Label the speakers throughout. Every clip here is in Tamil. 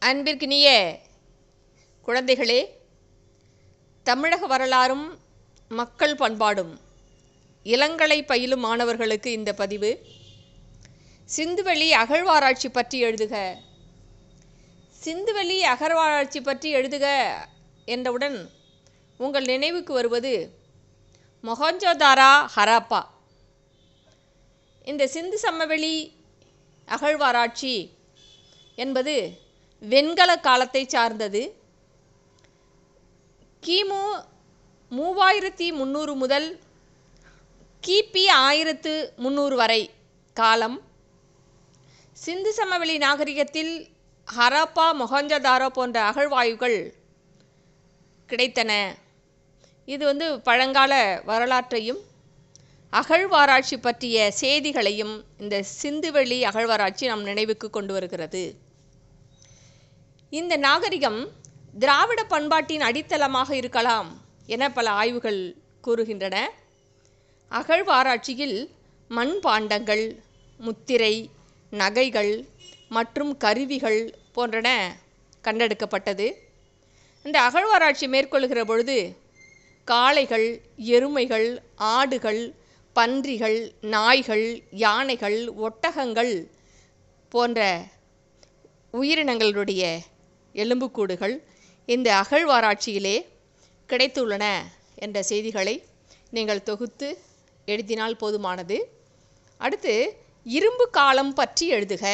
Speaker 1: அன்பிற்கினிய குழந்தைகளே, தமிழக வரலாறும் மக்கள் பண்பாடும் இளங்கலை பயிலும் மாணவர்களுக்கு இந்த பதிவு. சிந்துவெளி அகழ்வாராய்ச்சி பற்றி எழுதுக. சிந்துவெளி அகழ்வாராய்ச்சி பற்றி எழுதுக என்றவுடன் உங்கள் நினைவுக்கு வருவது மொஹஞ்சதாரோ ஹராப்பா. இந்த சிந்து சமவெளி அகழ்வாராய்ச்சி என்பது வெண்கல காலத்தை சார்ந்தது. கிமு 3300 முதல் கிபி 1300 வரை காலம். சிந்து சமவெளி நாகரிகத்தில் ஹராப்பா, மொஹஞ்சதாரோ போன்ற அகழ்வாய்வுகள் கிடைத்தன. இது பழங்கால வரலாற்றையும் அகழ்வாராய்ச்சி பற்றிய செய்திகளையும் இந்த சிந்துவெளி அகழ்வாராய்ச்சி நம் நினைவுக்கு கொண்டு வருகிறது. இந்த நாகரிகம் திராவிட பண்பாட்டின் அடித்தளமாக இருக்கலாம் என பல ஆய்வுகள் கூறுகின்றன. அகழ்வாராய்ச்சியில் மண்பாண்டங்கள், முத்திரை, நகைகள் மற்றும் கருவிகள் போன்றன கண்டெடுக்கப்பட்டது. இந்த அகழ்வாராய்ச்சி மேற்கொள்கிற பொழுது காளைகள், எருமைகள், ஆடுகள், பன்றிகள், நாய்கள், யானைகள், ஒட்டகங்கள் போன்ற உயிரினங்களுடைய எலும்புக்கூடுகள் இந்த அகழ்வாராய்ச்சியிலே கிடைத்துள்ளன என்ற செய்திகளை நீங்கள் தொகுத்து எழுதினால் போதுமானது. அடுத்து இரும்பு காலம் பற்றி எழுதுக.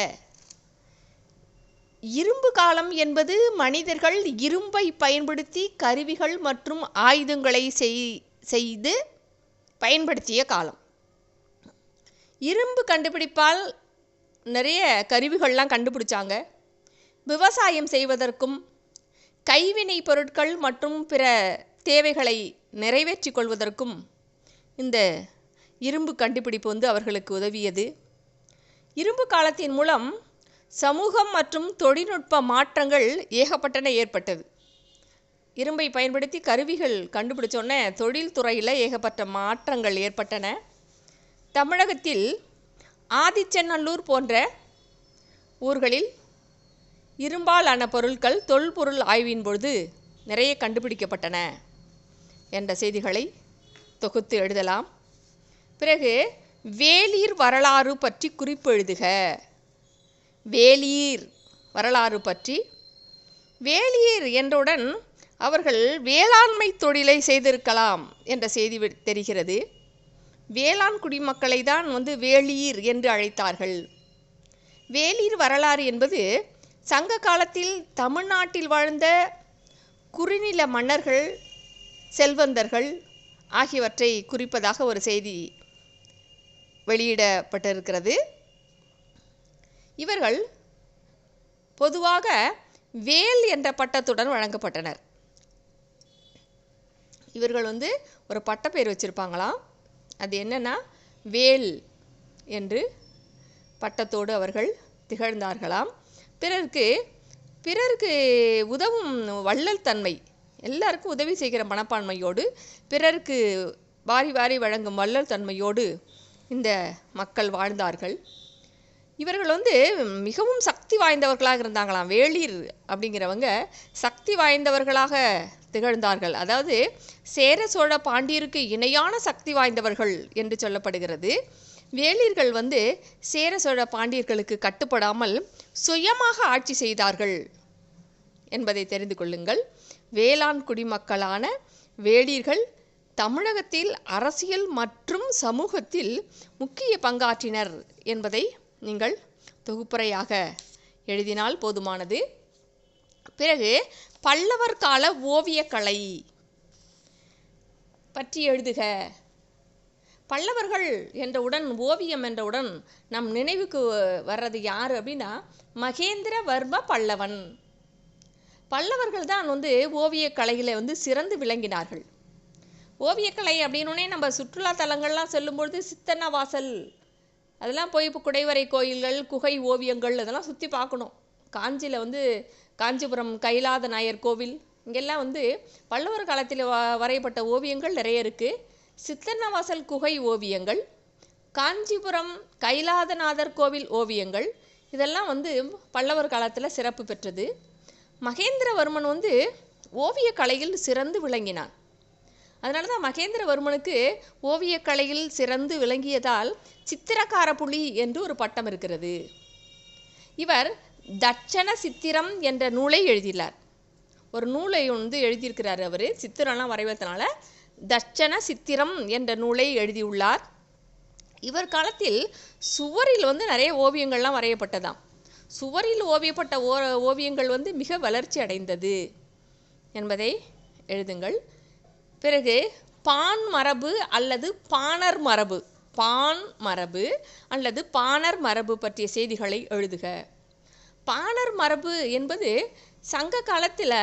Speaker 1: இரும்பு காலம் என்பது மனிதர்கள் இரும்பை பயன்படுத்தி கருவிகள் மற்றும் ஆயுதங்களை செய்து பயன்படுத்திய காலம். இரும்பு கண்டுபிடிப்பால் நிறைய கருவிகள்லாம் கண்டுபிடிச்சாங்க. விவசாயம் செய்வதற்கும் கைவினை பொருட்கள் மற்றும் பிற தேவைகளை நிறைவேற்றி கொள்வதற்கும் இந்த இரும்பு கண்டுபிடிப்பு அவர்களுக்கு உதவியது. இரும்பு காலத்தின் மூலம் சமூகம் மற்றும் தொழில்நுட்ப மாற்றங்கள் ஏகப்பட்டன ஏற்பட்டது. இரும்பை பயன்படுத்தி கருவிகள் கண்டுபிடிச்சோன்னே தொழில்துறையில் ஏகப்பட்ட மாற்றங்கள் ஏற்பட்டன. தமிழகத்தில் ஆதிச்சநல்லூர் போன்ற ஊர்களில் இரும்பால் ஆன பொருட்கள் தொல்பொருள் ஆய்வின் பொழுது நிறைய கண்டுபிடிக்கப்பட்டன என்ற செய்திகளை தொகுத்து எழுதலாம். பிறகு வேளிர் வரலாறு பற்றி குறிப்பு எழுதுக. வேளிர் வரலாறு பற்றி. வேளிர் என்றவுடன் அவர்கள் வேளாண்மை தொழிலை செய்திருக்கலாம் என்ற செய்தி தெரிகிறது. வேளாண் குடிமக்களை தான் வேளிர் என்று அழைத்தார்கள். வேளிர் வரலாறு என்பது சங்க காலத்தில் தமிழ்நாட்டில் வாழ்ந்த குறுநில மன்னர்கள், செல்வந்தர்கள் ஆகியவற்றை குறிப்பதாக ஒரு செய்தி வெளியிடப்பட்டிருக்கிறது. இவர்கள் பொதுவாக வேல் என்ற பட்டத்துடன் வழங்கப்பட்டனர். இவர்கள் ஒரு பட்டப்பேர் வச்சிருப்பாங்களாம். அது என்னன்னா வேல் என்று பட்டத்தோடு அவர்கள் திகழ்ந்தார்களாம். பிறருக்கு உதவும் வள்ளல் தன்மை, எல்லாருக்கும் உதவி செய்கிற மனப்பான்மையோடு, பிறருக்கு வாரி வாரி வழங்கும் வள்ளல் தன்மையோடு இந்த மக்கள் வாழ்ந்தார்கள். இவர்கள் மிகவும் சக்தி வாய்ந்தவர்களாக இருந்தாங்களாம். வேளிர் அப்படிங்கிறவங்க சக்தி வாய்ந்தவர்களாக திகழ்ந்தார்கள். அதாவது சேர சோழ பாண்டியருக்கு இணையான சக்தி வாய்ந்தவர்கள் என்று சொல்லப்படுகிறது. வேளிர்கள் சேர சோழ பாண்டியர்களுக்கு கட்டுப்படாமல் சுயமாக ஆட்சி செய்தார்கள் என்பதை தெரிந்து கொள்ளுங்கள். வேளாண் குடிமக்களான வேளிர்கள் தமிழகத்தில் அரசியல் மற்றும் சமூகத்தில் முக்கிய பங்காற்றினர் என்பதை நீங்கள் தொகுப்புரையாக எழுதினால் போதுமானது. பிறகு பல்லவர் கால ஓவியக்கலை பற்றி எழுதுக. பல்லவர்கள் என்றவுடன், ஓவியம் என்றவுடன் நம் நினைவுக்கு வர்றது யார் அப்படின்னா மகேந்திரவர்ம பல்லவன். பல்லவர்கள் தான் ஓவியக்கலையில் சிறந்து விளங்கினார்கள். ஓவியக்கலை அப்படின்னோடனே நம்ம சுற்றுலா தலங்கள்லாம் செல்லும்பொழுது சித்தன்னவாசல் அதெல்லாம் போய் இப்போ குடைவரை கோயில்கள், குகை ஓவியங்கள் அதெல்லாம் சுற்றி பார்க்கணும். காஞ்சியில் காஞ்சிபுரம் கைலாத நாயர் கோவில் இங்கெல்லாம் பல்லவர் காலத்தில் வரையப்பட்ட ஓவியங்கள் நிறைய இருக்குது. சித்தன்னவாசல் குகை ஓவியங்கள், காஞ்சிபுரம் கைலாதநாதர் கோவில் ஓவியங்கள் இதெல்லாம் பல்லவர் காலத்தில் சிறப்பு பெற்றது. மகேந்திரவர்மன் வந்து ஓவியக்கலையில் சிறந்து விளங்கினான். அதனால தான் மகேந்திரவர்மனுக்கு ஓவியக்கலையில் சிறந்து விளங்கியதால் சித்திரக்கார புலி என்று ஒரு பட்டம் இருக்கிறது. இவர் தட்சண சித்திரம் என்ற நூலை எழுதினார். ஒரு நூலை வந்து எழுதியிருக்கிறார். அவர் சித்திரம்லாம் வரைவதனால தட்சண சித்திரம் என்ற நூலை எழுதியுள்ளார். இவர் காலத்தில் சுவரில் வந்து நிறைய ஓவியங்கள்லாம் வரையப்பட்டதாம். சுவரில் ஓவியப்பட்ட ஓவியங்கள் வந்து மிக வளர்ச்சி அடைந்தது என்பதை எழுதுங்கள். பிறகு பான் மரபு அல்லது பாணர் மரபு, பான் மரபு அல்லது பாணர் மரபு பற்றிய செய்திகளை எழுதுக. பாணர் மரபு என்பது சங்க காலத்தில்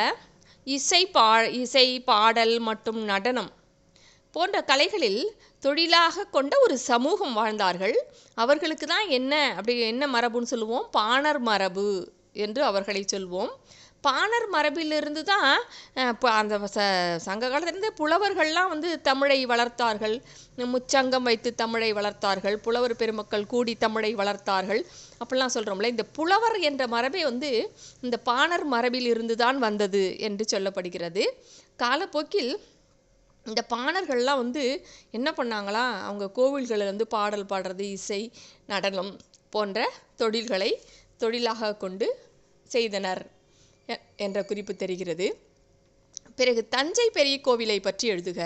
Speaker 1: இசை பாடல் மற்றும் நடனம் போன்ற கலைகளில் தொழிலாக கொண்ட ஒரு சமூகம் வாழ்ந்தார்கள். அவர்களுக்கு தான் என்ன மரபுன்னு சொல்லுவோம், பாணர் மரபு என்று அவர்களை சொல்வோம். பாணர் மரபிலிருந்து தான் அந்த சங்க காலத்திலிருந்து புலவர்கள்லாம் வந்து தமிழை வளர்த்தார்கள். முச்சங்கம் வைத்து தமிழை வளர்த்தார்கள். புலவர் பெருமக்கள் கூடி தமிழை வளர்த்தார்கள் அப்படிலாம் சொல்கிறோம்ல. இந்த புலவர் என்ற மரபே வந்து இந்த பாணர் மரபில் இருந்து தான் வந்தது என்று சொல்லப்படுகிறது. காலப்போக்கில் இந்த பாணர்கள்லாம் வந்து என்ன பண்ணாங்களாம், அவங்க கோவில்களில் வந்து பாடல் பாடுறது, இசை, நடனம் போன்ற தொழில்களை தொழிலாக கொண்டு செய்தனர் என்ற குறிப்பு தெரிகிறது. பிறகு தஞ்சை பெரிய கோவிலை பற்றி எழுதுக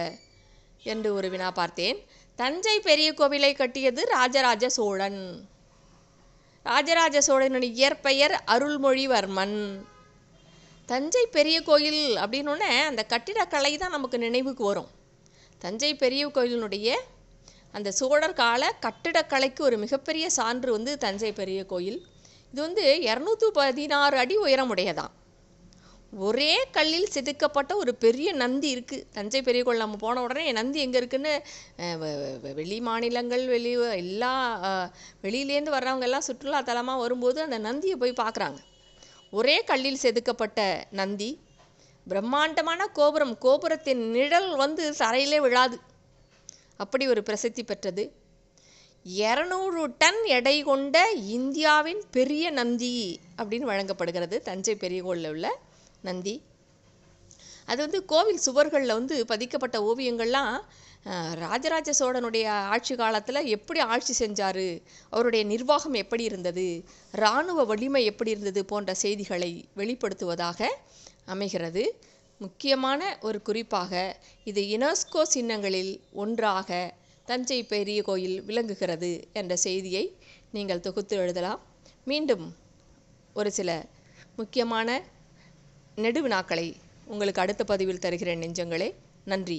Speaker 1: என்று ஒரு வினா பார்த்தேன். தஞ்சை பெரிய கோவிலை கட்டியது ராஜராஜ சோழன். ராஜராஜ சோழனுடைய இயற்பெயர் அருள்மொழிவர்மன். தஞ்சை பெரிய கோயில் அப்படின்னோடனே அந்த கட்டிடக்கலை தான் நமக்கு நினைவுக்கு வரும். தஞ்சை பெரிய கோயிலினுடைய அந்த சோழர் கால கட்டிடக்கலைக்கு ஒரு மிகப்பெரிய சான்று வந்து தஞ்சை பெரிய கோயில். இது வந்து 216 அடி உயரமுடையதான். ஒரே கல்லில் செதுக்கப்பட்ட ஒரு பெரிய நந்தி இருக்குது தஞ்சை பெரிய கோயில். நம்ம போன உடனே நந்தி எங்கே இருக்குன்னு வெளி மாநிலங்கள் எல்லா வெளியிலேருந்து வர்றவங்க எல்லாம் சுற்றுலா தலமாக வரும்போது அந்த நந்தியை போய் பார்க்குறாங்க. ஒரே கல்லில் செதுக்கப்பட்ட நந்தி, பிரம்மாண்டமான கோபுரம், கோபுரத்தின் நிழல் வந்து தரையிலே விழாது, அப்படி ஒரு பிரசித்தி பெற்றது. 200 டன் எடை கொண்ட இந்தியாவின் பெரிய நந்தி அப்படின்னு வழங்கப்படுகிறது தஞ்சை பெரிய கோயிலில் உள்ள நந்தி. அது வந்து கோவில் சுவர்களில் வந்து பதிக்கப்பட்ட ஓவியங்கள்லாம் ராஜராஜ சோழனுடைய ஆட்சி காலத்தில் எப்படி ஆட்சி செஞ்சார், அவருடைய நிர்வாகம் எப்படி இருந்தது, இராணுவ வலிமை எப்படி இருந்தது போன்ற செய்திகளை வெளிப்படுத்துவதாக அமைகிறது. முக்கியமான ஒரு குறிப்பாக இது யுனெஸ்கோ சின்னங்களில் ஒன்றாக தஞ்சை பெரிய கோயில் விளங்குகிறது என்ற செய்தியை நீங்கள் தொகுத்து எழுதலாம். மீண்டும் ஒரு சில முக்கியமான நெடுவினாக்களை உங்களுக்கு அடுத்த பதிவில் தருகிறேன் நெஞ்சங்களே. நன்றி.